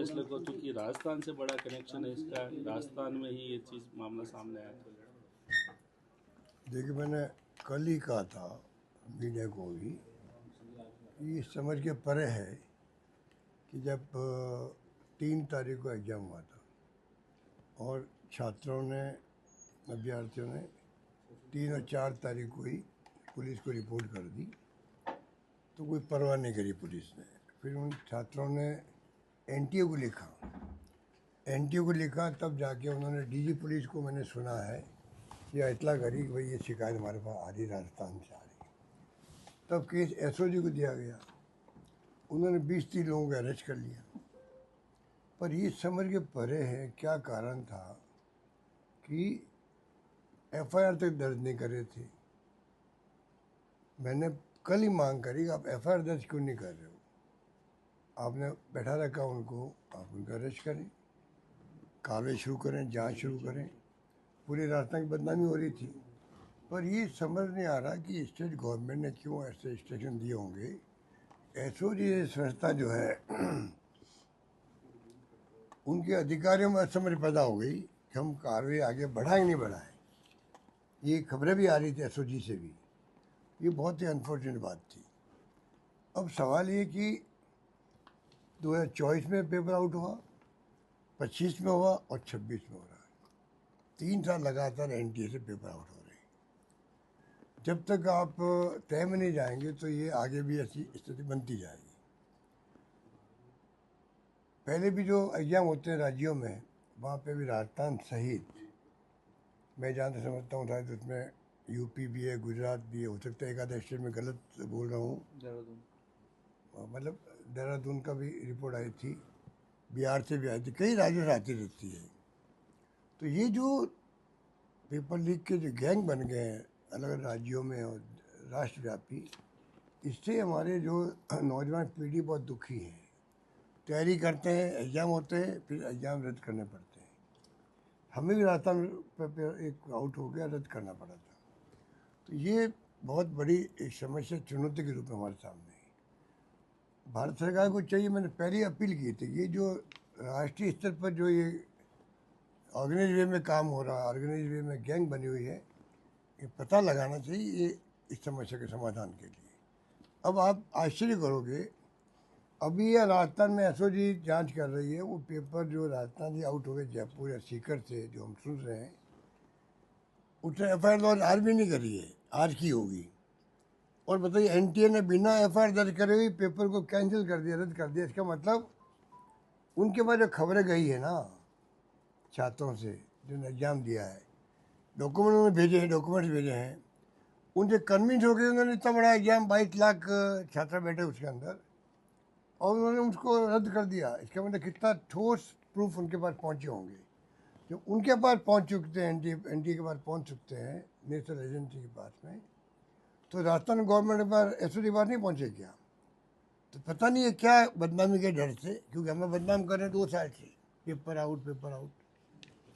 फैसले को, क्योंकि राजस्थान से बड़ा कनेक्शन है इसका, राजस्थान में ही ये चीज़ मामला सामने आया था। देखिए, मैंने कल ही कहा था मीडिया को भी, ये समझ के परे है कि जब 3 तारीख को एग्ज़ाम हुआ था और छात्रों ने, अभ्यर्थियों ने 3 और 4 तारीख को ही पुलिस को रिपोर्ट कर दी, तो कोई परवाह नहीं करी पुलिस ने। फिर उन छात्रों ने एनटीए को लिखा, तब जाके उन्होंने डीजी पुलिस को, मैंने सुना है, या इतला करी कि भाई ये शिकायत हमारे पास आ रही, राजस्थान से आ रही। तब केस एसओजी को दिया गया, उन्होंने 20-30 लोगों को अरेस्ट कर लिया। पर ये समझ के परे है क्या कारण था कि एफआईआर तक दर्ज नहीं कर रहे थे। मैंने कल ही मांग करी कि आप एफआईआर दर्ज क्यों नहीं कर रहे हो, आपने बैठा रखा उनको, आप उनका अरेस्ट करें, कार्रवाई शुरू करें, जांच शुरू करें। पूरे राजस्थान की बदनामी हो रही थी। पर ये समझ नहीं आ रहा कि स्टेट गवर्नमेंट ने क्यों ऐसे इंस्ट्रक्शन दिए होंगे। एसओजी संस्था जो है उनके अधिकारियों में असमझ पैदा हो गई कि हम कार्रवाई आगे बढ़ाएं नहीं बढ़ाएं। ये खबरें भी आ रही थी एसओजी से भी। ये बहुत ही अनफॉर्चुनेट बात थी। अब सवाल ये कि 2024 में पेपर आउट हुआ, 25 में हुआ और 26 में हो रहा है। 3 साल लगातार एनटीए से पेपर आउट हो रहे हैं। जब तक आप तय में नहीं जाएंगे तो ये आगे भी ऐसी स्थिति बनती जाएगी। पहले भी जो एग्जाम होते हैं राज्यों में, वहाँ पे भी राजस्थान सहित, मैं जहाँ तक समझता हूँ शायद उसमें यूपी भी है, गुजरात भी है, हो सकता है एक आधा स्टेट में गलत बोल रहा हूँ, मतलब देहरादून का भी रिपोर्ट आई थी, बिहार से भी आई थी, कई राज्यों से आती रहती है। तो ये जो पेपर लीक के जो गैंग बन गए हैं अलग अलग राज्यों में और राष्ट्रव्यापी, इससे हमारे जो नौजवान पीढ़ी बहुत दुखी है। तैयारी करते हैं, एग्ज़ाम होते हैं, फिर एग्ज़ाम रद्द करने पड़ते हैं। हमें भी राजस्थान पेपर एक आउट हो गया, रद्द करना पड़ा था। तो ये बहुत बड़ी एक समस्या, चुनौती के रूप में हमारे सामने है। भारत सरकार को चाहिए, मैंने पहले ही अपील की थी, ये जो राष्ट्रीय स्तर पर जो ये ऑर्गेनाइज वे में काम हो रहा है, ऑर्गेनाइज वे में गैंग बनी हुई है, ये पता लगाना चाहिए ये इस समस्या के समाधान के लिए। अब आप आश्चर्य करोगे, अभी यह राजस्थान में एसओजी जांच कर रही है, वो पेपर जो राजस्थान से आउट हो गए, जयपुर या सीकर से, जो हम सुन रहे हैं, उसने एफआईआर लॉन्च आज भी नहीं करी है, आज की होगी। और बताइए, एनटीए ने बिना एफआईआर दर्ज करे हुए पेपर को कैंसिल कर दिया, रद्द कर दिया। इसका मतलब उनके पास जो खबरें गई है ना छात्रों से, जिन्होंने एग्जाम दिया है, डॉक्यूमेंट उन्होंने भेजे हैं, डॉक्यूमेंट्स भेजे हैं, उनसे कन्विंस हो गए। उन्होंने इतना बड़ा एग्जाम, 22 लाख छात्र बैठे उसके अंदर, और उन्होंने उसको रद्द कर दिया। इसका मतलब कितना ठोस प्रूफ उनके पास पहुंचे होंगे। जो उनके पास पहुंच चुके हैं, एनटीए के पास पहुंच चुके हैं, नेशनल एजेंसी के पास में, तो राजस्थान गवर्नमेंट के पास एसओजी के पास नहीं पहुंचे क्या? तो पता नहीं है क्या बदनामी के डर से, क्योंकि हमें बदनाम कर रहे हैं 2 साल से, पेपर आउट पेपर आउट।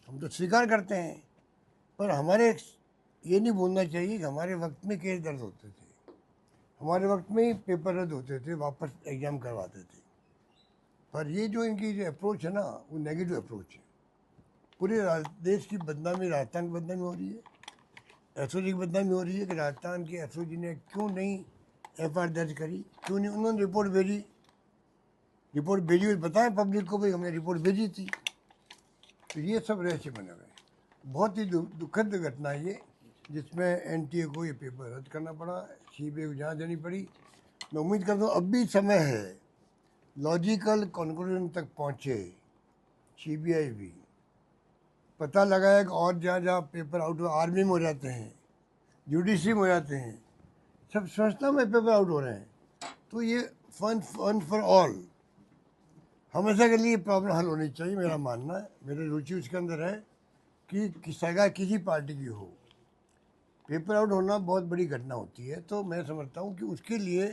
हम तो स्वीकार करते हैं, पर हमारे ये नहीं भूलना चाहिए कि हमारे वक्त में केस दर्ज होते थे, हमारे वक्त में ही पेपर रद्द होते थे, वापस एग्जाम करवाते थे। पर ये जो इनकी जो अप्रोच है ना, वो नेगेटिव अप्रोच है। पूरे देश की बदनामी, राजस्थान की बदनामी हो रही है, एसओजी की बदनामी हो रही है कि राजस्थान के एसओजी ने क्यों नहीं एफआईआर दर्ज करी, क्यों नहीं उन्होंने रिपोर्ट भेजी हुई, बताएं पब्लिक को भाई हमने रिपोर्ट भेजी थी। तो ये सब रहस्य बने हुए। बहुत ही दुखद घटना है ये, जिसमें एनटीए को ये पेपर रद्द करना पड़ा, सीबीआई को जांच देनी पड़ी। मैं उम्मीद करता हूँ अब भी समय है, लॉजिकल कंक्लूजन तक पहुँचे सीबीआई भी, पता लगाया कि और जहाँ जहाँ पेपर आउट हो, आर्मी में हो जाते हैं, जुडिशरी में हो जाते हैं, सब संस्था में पेपर आउट हो रहे हैं। तो ये फन फॉर ऑल, हमेशा के लिए प्रॉब्लम हल होनी चाहिए, मेरा मानना है। मेरी रुचि उसके अंदर है कि सरकार किसी पार्टी की हो, पेपर आउट होना बहुत बड़ी घटना होती है। तो मैं समझता हूँ कि उसके लिए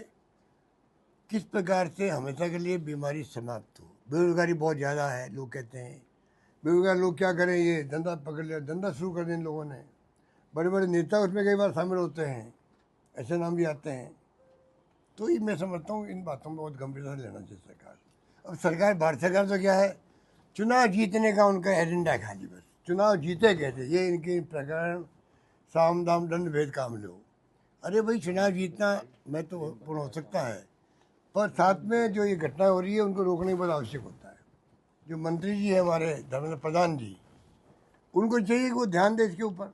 किस प्रकार से हमेशा के लिए बीमारी समाप्त हो। बेरोजगारी बहुत ज़्यादा है, लोग कहते हैं बेरोजगार लोग क्या करें, ये धंधा पकड़ लिया, धंधा शुरू कर दिया इन लोगों ने। बड़े बड़े नेता उसमें कई बार शामिल होते हैं, ऐसे नाम भी आते हैं। तो ये मैं समझता हूँ इन बातों में बहुत गंभीरता से लेना चाहिए सरकार। अब सरकार, भारत सरकार तो क्या है, चुनाव जीतने का उनका एजेंडा खाली, बस चुनाव जीते कैसे, ये इनके प्रकरण साम दाम दंड भेद काम लो। अरे भाई, चुनाव जीतना मैं तो पूर्ण हो सकता है, पर साथ में जो ये घटना हो रही है उनको रोकने बहुत आवश्यक होता है। जो मंत्री जी है हमारे धर्मेंद्र प्रधान जी, उनको चाहिए कि वो ध्यान दें इसके ऊपर।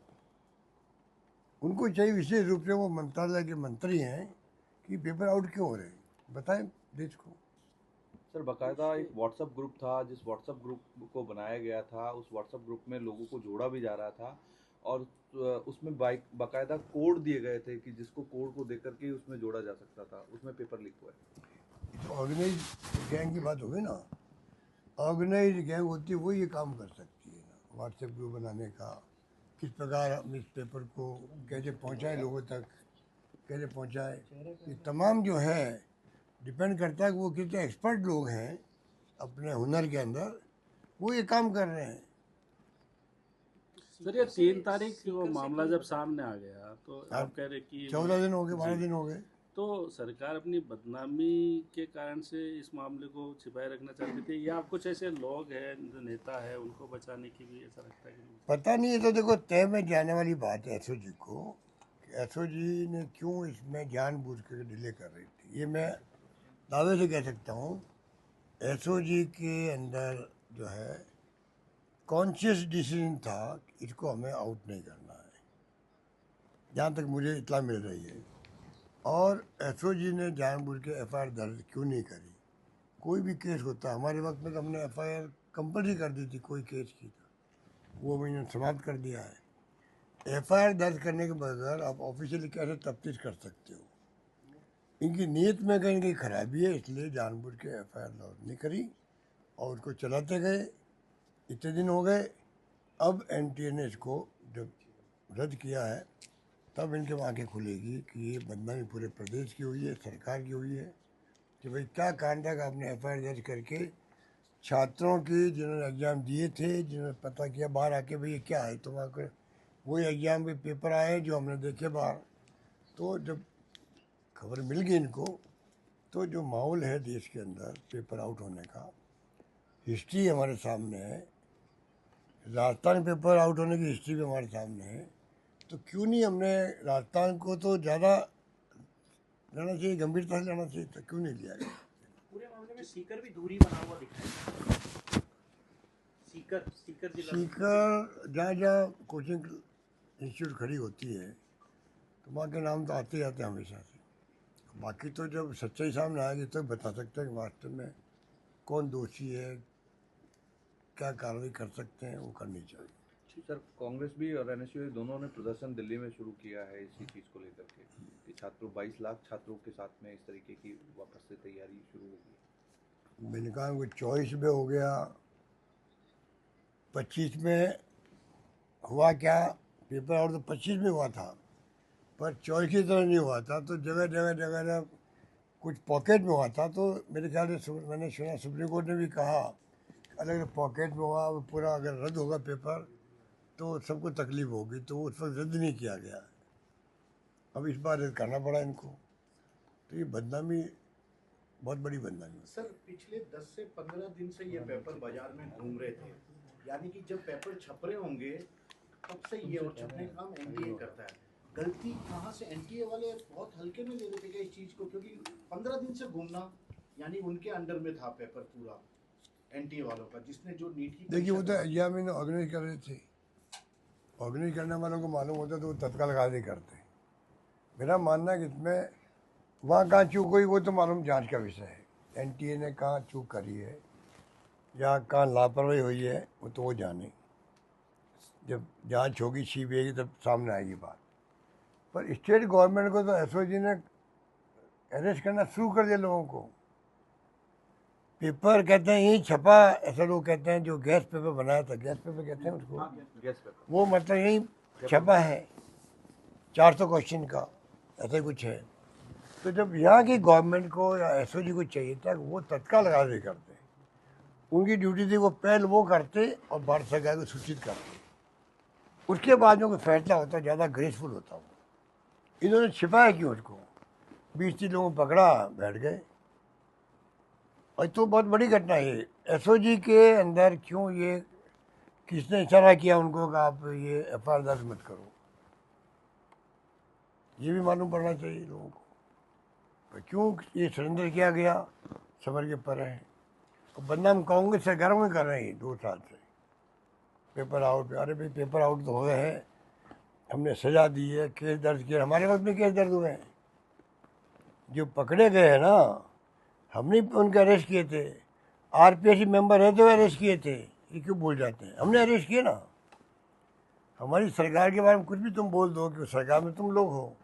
उनको चाहिए विशेष रूप से, वो मंत्रालय के मंत्री हैं, कि पेपर आउट क्यों हो रहे हैं, बताएं देश को। सर बाकायदा एक व्हाट्सएप ग्रुप था, जिस व्हाट्सएप ग्रुप को बनाया गया था, उस व्हाट्सएप ग्रुप में लोगों को जोड़ा भी जा रहा था और उसमें बाकायदा कोड दिए गए थे कि जिसको कोड को देख करके उसमें जोड़ा जा सकता था, उसमें पेपर लीक हुआ है। तो ऑर्गेनाइज गैंग की बात होगी ना, ऑर्गेनाइज गैंग होती है वो ये काम कर सकती है ना, व्हाट्सएप ग्रुप बनाने का, किस प्रकार हम इस पेपर को कैसे पहुंचाए लोगों तक, कैसे पहुंचाए, ये तमाम जो है डिपेंड करता है कि वो कितने एक्सपर्ट लोग हैं अपने हुनर के अंदर, वो ये काम कर रहे हैं। सर ये 3 तारीख वो मामला जब सामने आ गया तो आप कह रहे कि 14 दिन हो गए, 12 दिन हो गए। तो सरकार अपनी बदनामी के कारण से इस मामले को छिपाए रखना चाहती थी, या कुछ ऐसे लोग हैं जो नेता है उनको बचाने की भी ऐसा लगता है कि नहीं? पता नहीं, ये तो देखो तय में जाने वाली बात है एसओ जी को, कि एसओ जी ने क्यों इसमें जानबूझ कर डिले कर रही थी। ये मैं दावे से कह सकता हूँ, एसओ जी के अंदर जो है कॉन्शियस डिसीजन था कि इसको हमें आउट नहीं करना है, जहाँ तक मुझे इत्तला मिल रही है। और एसओ जी ने जानबूझ के एफआईआर दर्ज क्यों नहीं करी। कोई भी केस होता, हमारे वक्त में तो हमने एफआईआर कंपल्सरी कर दी थी कोई केस की, तो वो मैंने समाप्त कर दिया है। एफआईआर दर्ज करने के बगैर आप ऑफिशियली कैसे तफ्तीश कर सकते हो। इनकी नीयत में कहीं कहीं खराबी है, इसलिए जानबूझ के एफआईआर दर्ज नहीं करी और उसको चलाते गए। इतने दिन हो गए, अब एनटीए ने इसको जब रद्द किया है तब इनके आंखें खुलेगी कि ये बदनामी पूरे प्रदेश की हुई है, सरकार की हुई है, कि भाई क्या कारण था कि आपने एफआईआर दर्ज करके छात्रों की, जिन्होंने एग्ज़ाम दिए थे, जिन्होंने पता किया बाहर आके भाई ये क्या है, तो वहाँ कर वही एग्ज़ाम के पेपर आए जो हमने देखे बाहर। तो जब खबर मिल गई इनको, तो जो माहौल है देश के अंदर पेपर आउट होने का, हिस्ट्री हमारे सामने है, राजस्थान पेपर आउट होने की हिस्ट्री भी हमारे सामने है, तो क्यों नहीं हमने राजस्थान को तो ज़्यादा लेना चाहिए, गंभीरता से लेना चाहिए, तो क्यों नहीं लिया गया। पूरे मामले में सीकर भी दूरी बना हुआ दिख रहा है। सीकर जिला सीकर जहाँ जहाँ कोचिंग इंस्टीट्यूट खड़ी होती है तो वहाँ के नाम तो आते ही आते हैं हमेशा से। बाकी तो जब सच्चाई सामने आएगी तो बता सकते हैं कि वास्तव में कौन दोषी है, क्या कार्रवाई कर सकते हैं, वो करनी चाहिए। सर कांग्रेस भी और एनएसयूआई दोनों ने प्रदर्शन दिल्ली में शुरू किया है इसी चीज़ को लेकर के कि छात्रों 22 लाख छात्रों के साथ में इस तरीके की वापस से तैयारी शुरू होगी। मैंने कहा वो 24 में हो गया, 25 में हुआ क्या, पेपर आउट तो 25 में हुआ था, पर 24 की तरह नहीं हुआ था। तो जगह जगह जगह जगह कुछ पॉकेट में हुआ था। तो मेरे ख्याल से मैंने सुना सुप्रीम कोर्ट ने भी कहा अलग अलग पॉकेट में हुआ, वो पूरा अगर रद्द होगा पेपर तो सबको तकलीफ होगी, तो उस वक्त रद्द नहीं किया गया। अब इस बार रद्द करना पड़ा इनको, तो ये बदनामी, बहुत बड़ी बदनामी। सर पिछले 10 से 15 दिन से ये पेपर बाजार में घूम रहे थे, यानी कि जब पेपर छप रहे होंगे तब से ये और छपने का काम एनटीए करता है। गलती कहाँ से, एनटीए वाले बहुत हल्के में ले रहे थे क्या इस चीज़ को, क्योंकि 15 दिन से घूमना यानी उनके अंडर में था पेपर पूरा एनटीए वालों का, जिसने जो नीट की। देखिए वो तो एग्जाम में ऑर्गेनाइज कर रहे थे, ऑर्गेनाइज करने वालों को मालूम होता तो वो तत्काल कार्य नहीं करते। मेरा मानना है कि इसमें वहाँ कहाँ चूक हुई वो तो मालूम जांच का विषय है, एनटीए ने कहाँ चूक करी है या कहाँ लापरवाही हुई है वो तो वो जाने, जब जांच होगी सीबीआई की तब सामने आएगी बात। पर स्टेट गवर्नमेंट को तो एसओजी ने अरेस्ट करना शुरू कर दिया लोगों को। पेपर कहते हैं यही छपा, ऐसा लोग कहते हैं, जो गैस पेपर बनाया था, गैस पेपर कहते हैं उसको, गैस पेपर वो मतलब यही छपा है 400 क्वेश्चन का, ऐसा कुछ है। तो जब यहाँ की गवर्नमेंट को या एसओजी को चाहिए था कि वो तत्काल कार्रवाई करते, उनकी ड्यूटी थी वो पहल वो करते और भारत सरकार को सूचित करते, उसके बाद में कोई फैसला होता ज़्यादा ग्रेसफुल होता वो। इन्होंने छिपाया क्यों उसको, 20-30 लोगों को पकड़ा, बैठ गए और तो बहुत बड़ी घटना है। एसओजी के अंदर क्यों ये किसने इशारा किया उनको कि आप ये एफआईआर दर्ज मत करो, ये भी मालूम पड़ना चाहिए लोगों को। पर क्यों ये सरेंडर किया गया, समझ के पर है। और बदनाम कांग्रेस सरकारों में कर रहे हैं 2 साल से। पेपर आउट, अरे भाई पेपर आउट तो हो गए हैं, हमने सजा दी है, केस दर्ज किया, हमारे वक्त में केस दर्ज हुए हैं। जो पकड़े गए हैं ना, हमने उनके अरेस्ट किए थे। आरपीएससी मेंबर है तो अरेस्ट किए थे, ये क्यों भूल जाते हैं? हमने अरेस्ट किए ना। हमारी सरकार के बारे में कुछ भी तुम बोल दो कि सरकार में तुम लोग हो,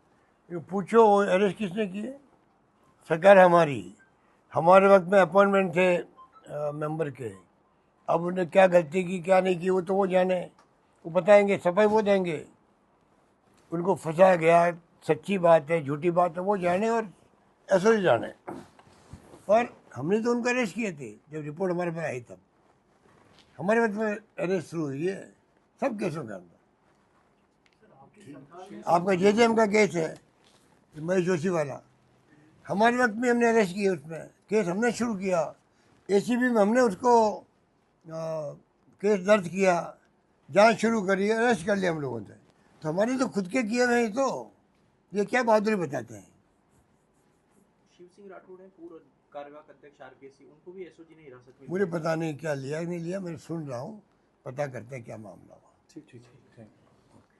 ये पूछो वो अरेस्ट किसने किए? सरकार हमारे वक्त में अपॉइंटमेंट थे मेंबर के। अब उन्हें क्या गलती की क्या नहीं की वो जाने, वो बताएंगे, सफाई वो देंगे। उनको फंसाया गया, सच्ची बात है झूठी बात है वो जाने, और ऐसा ही जाने। पर हमने तो उनको अरेस्ट किए थे जब रिपोर्ट हमारे पास आई, तब हमारे वक्त में अरेस्ट शुरू हुई है सब केसों के अंदर। आपका जेजेएम का केस है महेश जोशी वाला, हमारे वक्त में हमने अरेस्ट किया, उसमें केस हमने शुरू किया। एसीबी में हमने उसको केस दर्ज किया, जांच शुरू करी, अरेस्ट कर लिया हम लोगों ने। तो हमारे तो खुद के किए हुए हैं, तो ये क्या बहादुरी बताते हैं। शिव सिंह राठौड़ है पूर्व कार्यवाहक अध्यक्ष आरपीएससी, उनको भी एसओजी ने हिरासत में मुझे पता नहीं क्या लिया नहीं लिया, मैं सुन रहा हूँ, पता करते हैं क्या मामला हुआ। ठीक ठीक ठीक।